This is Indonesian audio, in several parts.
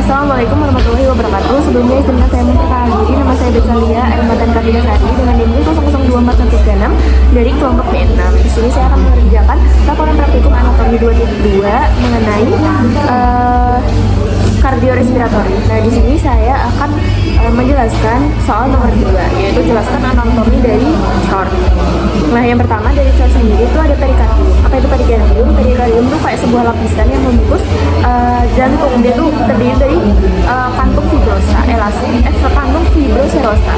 Assalamualaikum warahmatullahi wabarakatuh. Sebelumnya izinkan saya memperkenalkan diri. Nama saya Betsalia Arimatan Kartika Sari dengan NIM 00244136 dari kelompok B6. Di sini saya akan mengerjakan laporan praktikum anatomi 2.2 mengenai kardiorespiratori. Nah, di sini saya akan menjelaskan soal nomor 2, yaitu jelaskan anatomi dari cor. Nah, yang pertama dari cor sendiri itu ada perikardium. Apa itu perikardium? Perikardium itu kayak sebuah lapisan yang membungkus jantung. Dia itu terdiri dari kantung fibrosa, kantung fibroserosa.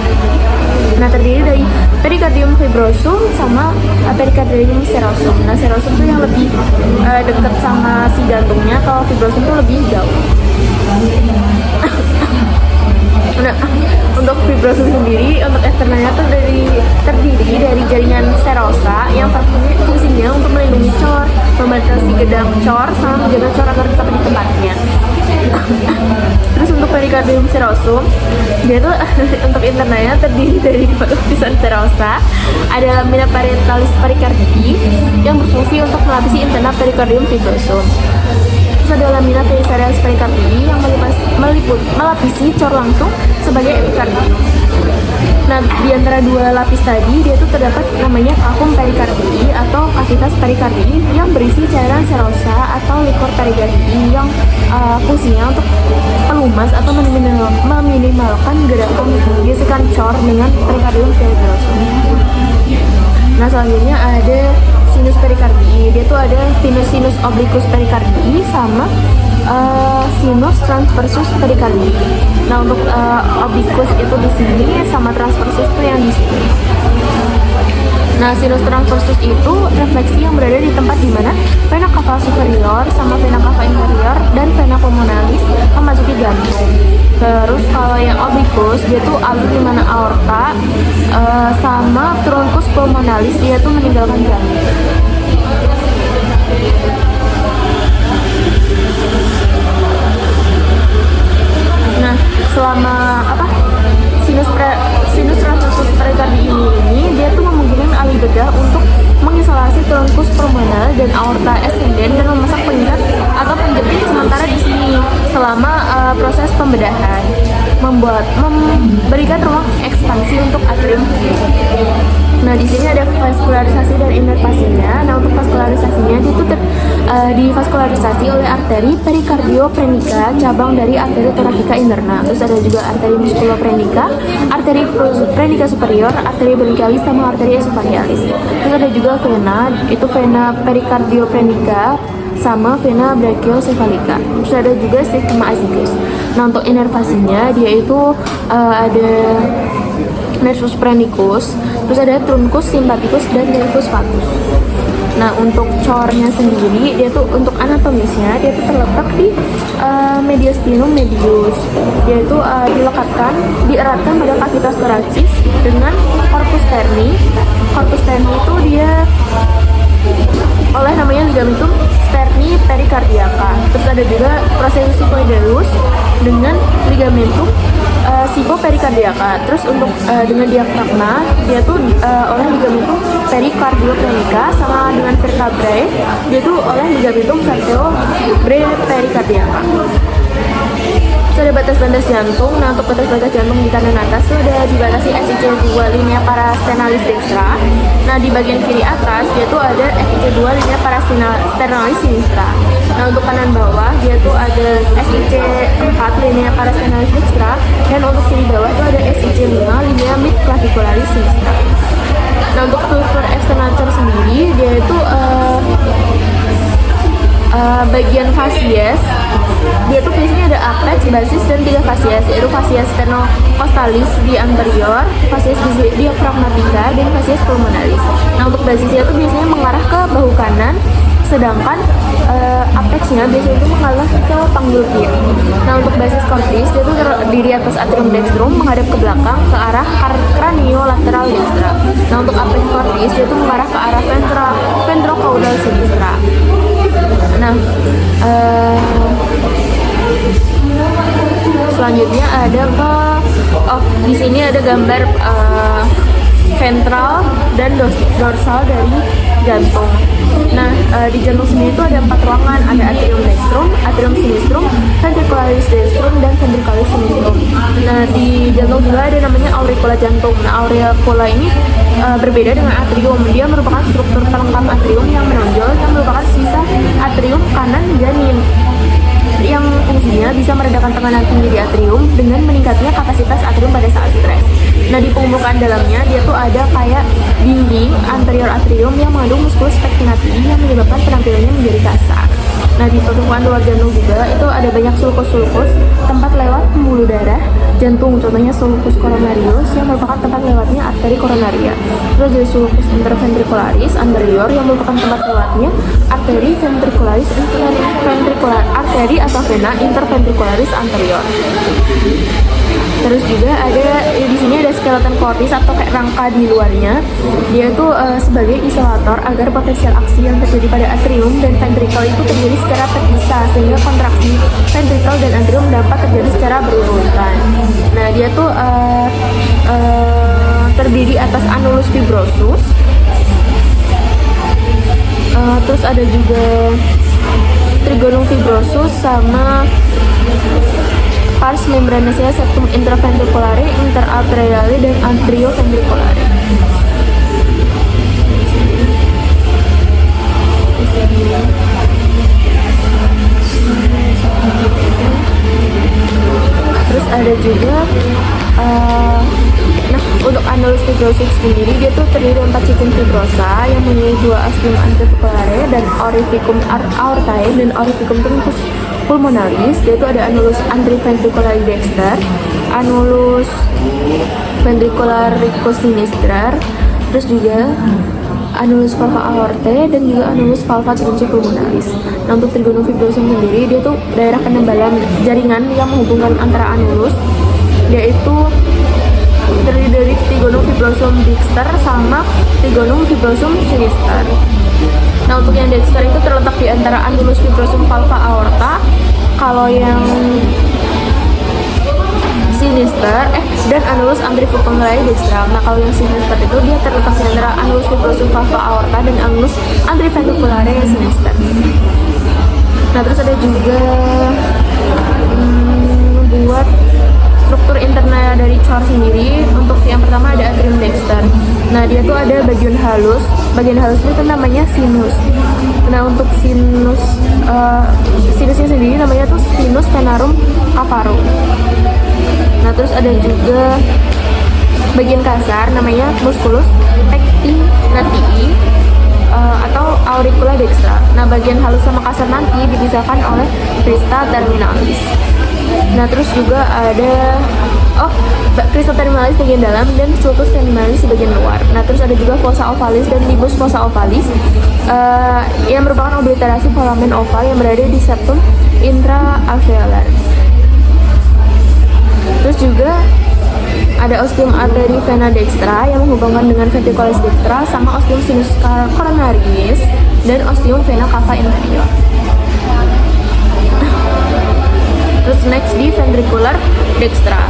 Nah, terdiri dari perikardium fibrosum sama perikardium serosum. Nah, serosum itu yang lebih dekat sama si jantungnya, kalau fibrosum itu lebih jauh. Nah, untuk fibrosum sendiri, untuk eksternalnya tuh terdiri dari jaringan serosa yang fungsinya untuk melindungi cor, membatasi gedang cor, sama menjaga cor agar tetap di tempatnya. Terus untuk perikardium serosum, dia tuh untuk internalnya terdiri dari lapisan serosa, ada lamina parietalis perikardii yang berfungsi untuk melapisi internal perikardium fibrosum. Ada lamina parietalis perikardii yang melapisi cor langsung sebagai epikardium. Nah, di antara dua lapis tadi, dia tuh terdapat namanya vakum perikardii atau kavitas perikardii yang berisi cairan serosa atau likor perikardii yang fungsinya untuk pelumas atau meminimalkan gerakan gesekan cor dengan perikardium fibrosum. Nah, selanjutnya ada sinus perikardii. Dia tuh ada sinus obliquus perikardii sama sinus transversus perikardii. Nah, untuk obliquus itu di sini sama transversus itu yang di sini. Nah, sinus transversus itu refleksi yang berada di tempat di mana vena cava superior sama vena cava inferior dan vena pulmonalis memasuki jantung. Terus kalau yang obliquus, dia tuh alur di mana aorta sama truncus pulmonalis dia tuh meninggalkan jantung. Nah, selama sinus transversus perikardii ini dia tuh memungkinkan ahli bedah untuk mengisolasi truncus pulmonal dan aorta ascendens dan memasang pengikat atau penjepit sementara di sini selama proses pembedahan, memberikan ruang ekspansi untuk atrium. Nah, di sini ada vaskularisasi dan inervasinya. Nah, untuk vaskularisasinya itu divaskularisasi oleh arteri perikardioprenica, cabang dari arteri torakika interna. Terus ada juga arteri muskuloprenica, arteri prenica superior, arteri branchialis sama arteri esophagealis. Terus ada juga vena, itu vena perikardioprenica sama vena brachiocephalica. Terus ada juga sigma azygos. Nah, untuk inervasinya dia itu ada nervus phrenicus, terus ada truncus sympathicus dan nervus vagus. Nah, untuk cornya sendiri, dia tuh untuk anatomisnya, dia tuh terletak di mediastinum medius. Dia itu dieratkan pada kavitas thoracis dengan corpus sterni. Corpus sterni itu dia oleh namanya ligamentum sterni pericardiaca. Terus ada juga processus sicoideus dengan ligamentum sipopericardiaca. Terus untuk dengan diafragma, dia tuh oleh ligamentum pericardioprenica, sama dengan vertebrae dia tuh oleh ligamentum vertebrae pericardiaca. Terus ada batas-batas jantung. Nah, untuk batas-batas jantung di kanan atas itu ada dibatasi SIC2 linea parasternalis dextra. Nah, di bagian kiri atas dia tuh ada SIC2 linea parasternalis sinistra. Nah, untuk kanan bawah dia tuh ada SIC4 linea parasternalis dextra, dan untuk kiri bawah itu ada SIC5 linea mid clavicularis sinistra. Nah, untuk struktur eksternal cor sendiri, dia itu bagian fasies, dia tuh biasanya ada apex, basis, dan 3 fasies, yaitu fasies sternocostales di anterior, fasies diafragmatica, dan fasies pulmonalis. Nah, untuk basisnya tuh biasanya mengarah ke bahu kanan, sedangkan apexnya biasanya itu mengarah ke panggul kiri. Nah, untuk basis cordis, dia tuh terdiri atas atrium dextrum menghadap ke belakang ke arah craniolateral dextra. Nah, untuk apex cordis, dia tuh mengarah ke arah ventrocaudal sinistra. Nah, selanjutnya ada di sini ada gambar ventral dan dorsal dari jantung. Nah, di jantung sendiri itu ada 4 ruangan, ada atrium dextrum, atrium sinistrum, ventricularis dextrum, dan ventriculis sinistrum. Nah, di jantung juga ada namanya auricula jantung. Nah, auricula ini berbeda dengan atrium. Dia merupakan struktur pelengkap atrium yang menonjol yang merupakan sisa atrium kanan janin, yang fungsinya bisa meredakan tekanan tinggi di atrium dengan meningkatnya kapasitas atrium pada saat stres. Nah, di pembukaan dalamnya dia tuh ada kayak dinding anterior atrium yang mengandung musculus pectinati yang menyebabkan penampilannya menjadi kasar. Nah, di pembukaan luar jantung juga itu ada banyak sulcus-sulcus, tempat lewat pembuluh darah jantung, contohnya sulcus coronarius yang merupakan tempat lewatnya arteri coronaria. Terus ada sulcus interventricularis anterior yang merupakan tempat lewatnya arteri ventricularis interventricular, arteri atau vena interventricularis anterior. Terus juga ada di sini ada skeleton cordis atau kayak rangka di luarnya. Dia itu sebagai isolator agar potensial aksi yang terjadi pada atrium dan ventricle itu terjadi secara terpisah sehingga kontraksi ventricle dan atrium dapat terjadi secara berurutan. Nah, dia tuh terdiri atas annulus fibrosus. Terus ada juga trigonum fibrosus sama pars membranosa, septum intraventriculare, interarteriale, dan atrioventriculare. Terus ada juga nah, untuk annulus fibrosus sendiri dia tuh terdiri dari 4 cicin fibrosa yang mempunyai 2 ostium anteventriculare dan orificum aortae dan orificum truncus pulmonalis. Dia itu ada annulus anteventriculare dexter, annulus ventricularicus sinister, terus juga annulus valva aortae dan juga annulus valva truncus pulmonalis. Nah, untuk trigonum fibrosum sendiri dia tuh daerah penebalan jaringan yang menghubungkan antara annulus, yaitu terdiri dari trigonum fibrosum dexter sama trigonum fibrosum sinister. Nah, untuk yang dexter itu terletak di antara annulus fibrosum valva aorta. Kalau yang sinister dan annulus anteventriculare dextra. Nah, kalau yang sinister itu dia terletak di antara annulus fibrosum valva aorta dan annulus anteventriculare sinister. Nah, terus ada juga buat struktur internal dari cor sendiri. Untuk yang pertama ada atrium dexter. Nah, dia tuh ada bagian halus. Bagian halus itu namanya sinus. Nah, untuk sinusnya sendiri namanya tuh sinus venarum cavarum. Nah, terus ada juga bagian kasar namanya musculus pectinatii atau auricula dextra. Nah, bagian halus sama kasar nanti dipisahkan oleh crista terminalis. Nah, terus juga ada crista terminalis bagian dalam dan sulcus terminalis di bagian luar. Nah, terus ada juga fossa ovalis dan libus fossa ovalis yang merupakan obliterasi foramen oval yang berada di septum intraalveolar. Terus juga ada ostium arteri vena dextra yang menghubungkan dengan ventriculis dextra sama ostium sinus coronaris dan ostium vena cava inferior. Terus next di ventricular dextra.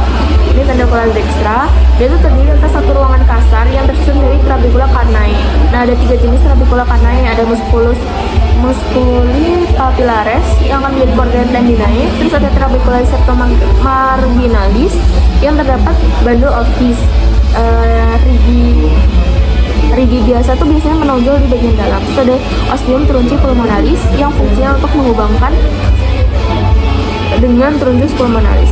Ini ventricular dextra, dia itu terdiri atas satu ruangan kasar yang tersusun dari trabecula carnae. Nah, ada 3 jenis trabecula carnae, ada musculi papillaris yang akan menjadi chordate tendinae. Terus ada trabecula septum marginalis yang terdapat bundle of his. Rigi biasa tuh biasanya menonjol di bagian dalam. Terus ada ostium trunci pulmonalis yang fungsinya untuk menghubungkan dengan truncus pulmonalis.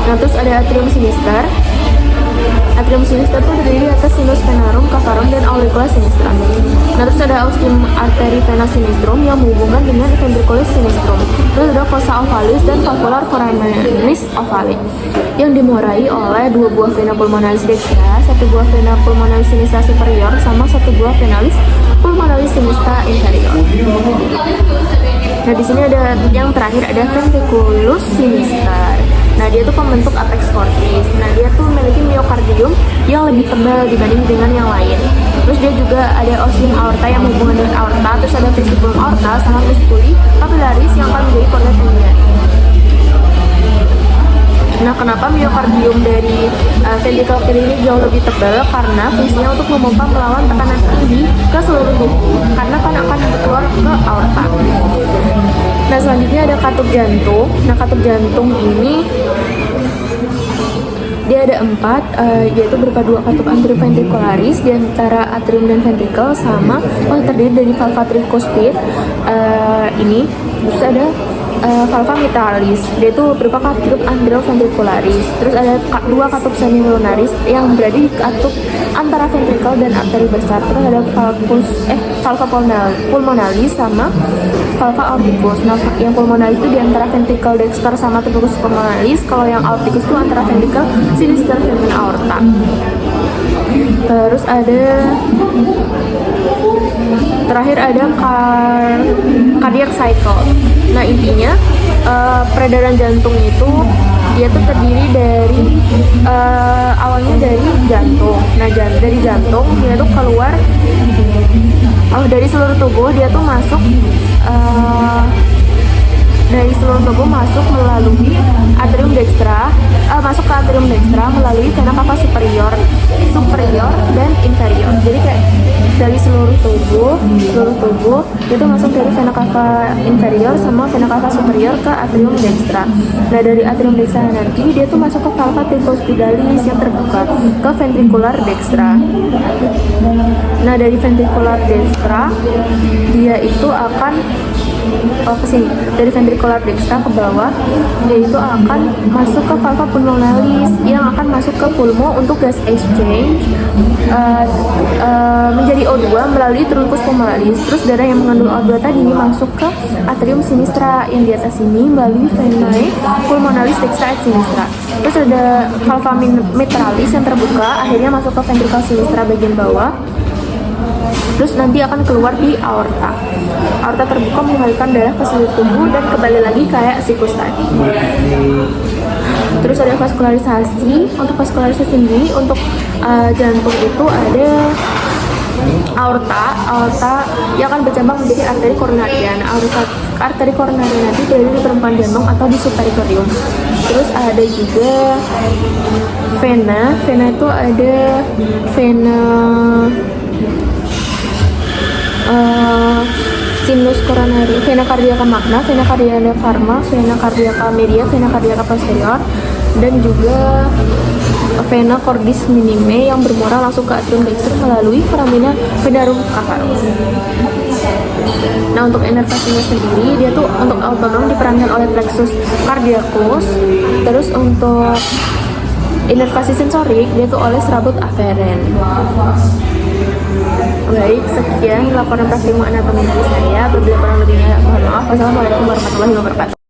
Nah, terus ada atrium sinister. Atrium sinister itu terdiri atas sinus venarum cavarum dan auricula sinistra. Nah, terus ada ostium arteri vena sinistrum yang menghubungkan dengan ventriculis sinistrum. Terus ada fossa ovalis dan valvular foramenis ovale yang dimurai oleh 2 buah vena pulmonalis dextra, 1 buah vena pulmonalis sinistra superior, sama 1 buah venalis pulmonalis sinistra inferior. Nah, di sini ada yang terakhir ada ventriculus sinister. Nah, dia tuh pembentuk apex cordis. Nah, dia tuh memiliki miokardium yang lebih tebal dibanding dengan yang lain. Terus dia juga ada ostium aorta yang menghubungkan dengan aorta. Terus ada vestibulum aorta sama musculi papillaris yang akan menjadi chordate tendinae. Nah, kenapa miokardium dari ventriculus ventrikel kiri ini jauh lebih tebal karena fungsinya untuk memompa melawan tekanan tinggi ke seluruh tubuh karena kan akan keluar ke aorta. Nah, selanjutnya ada katup jantung. Nah, katup jantung ini dia ada 4, yaitu berupa 2 katup anteroventricularis di antara atrium dan ventrikel sama terdiri dari valva tricuspid ini. Terus ada valva mitralis, dia itu berupa katup anteroventricularis. Terus ada 2 katup semilunaris yang berada di katup antara ventrikel dan arteri besar. Terus ada valva pulmonalis sama valva aorticus. Nah, yang pulmonalis itu di antara ventrikel dexter sama tuberculus pulmonalis. Kalau yang aorticus itu antara ventrikel sinister dan aorta. Terus ada terakhir ada cardiac cycle. Nah, intinya peredaran jantung itu dia tuh terdiri dari awalnya dari jantung. Nah, dari jantung dia tuh keluar dari seluruh tubuh, dia tuh masuk dari seluruh tubuh masuk melalui atrium dextra, masuk ke atrium dextra melalui vena cava superior dan inferior. Jadi kayak dari seluruh tubuh itu masuk dari vena cava inferior sama vena cava superior ke atrium dextra. Nah, dari atrium dextra nanti dia tuh masuk ke valva tricuspidalis yang terbuka ke ventricular dextra. Nah, dari ventricular dextra dia itu akan ke sini. Dari ventricular dextra ke bawah dia itu akan masuk ke valva pulmonalis yang akan masuk ke pulmo untuk gas exchange menjadi O2 melalui truncus pulmonalis. Terus darah yang mengandung O2 tadi masuk ke atrium sinistra yang di atas ini melalui venae pulmonalis dextra et sinistra. Terus ada valva mitralis yang terbuka akhirnya masuk ke ventrikel sinistra bagian bawah. Terus nanti akan keluar di aorta. Aorta terbuka mengalirkan darah ke seluruh tubuh dan kembali lagi kayak siklus tadi. Terus ada vaskularisasi. Untuk vaskularisasi sendiri untuk jantung itu ada aorta yang akan bercabang menjadi arteri koronaria. Arteri koronaria nanti berada di permukaan jantung atau di subperikarium. Terus ada juga vena itu ada sinus coronari, vena cardiaca magna, vena cardiaca farma, vena cardiaca media, vena cardiaca posterior, dan juga vena cordis minime yang bermuara langsung ke atrium dexter melalui foramina venarum cavarum. Nah, untuk inervasinya sendiri dia tuh untuk autonom diperankan oleh plexus cardiacus. Terus untuk inervasi sensorik dia tuh oleh serabut aferen. Baik, sekian laporan praktikum anatomi dari saya. Apabila kurang lebihnya mohon maaf. Wassalamualaikum warahmatullahi wabarakatuh.